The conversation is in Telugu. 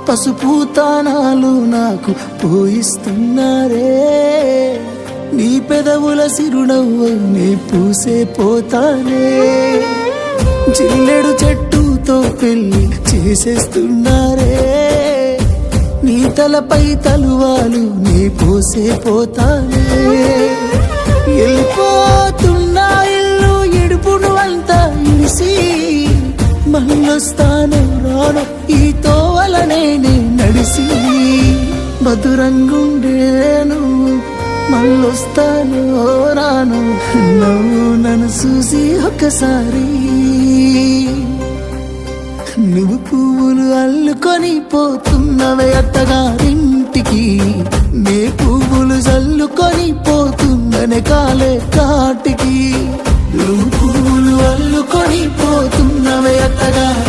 పసుపు తానాలు నాకు పోయిస్తున్నారే, నీ పెదవుల సిరునవ్వు నీ పూసే పోతానే, జిల్లెడు చెట్టుతో పెళ్లి చేసేస్తున్నారే, నీ తలపై తలువాలు నీ పోసే పోతానే, వెళ్ళిపోతున్నా ఇల్లు ఇడుపును అంతా ఇడిసి, మళ్ళొస్తాను రాను ఈ తోవలనే నడిసి, మధురంగుండేను మళ్ళొస్తాను రాను నువ్వు నన్ను చూసి ఒక్కసారి, నువ్వు పువ్వులు అల్లుకొని పోతున్నవే అత్తగారింటికి, నే పువ్వులు చల్లుకొని పోతున్ననే కాలే కాటికి, నువ్వు పువ్వులు అల్లుకొని పోతున్నవే అత్తగారి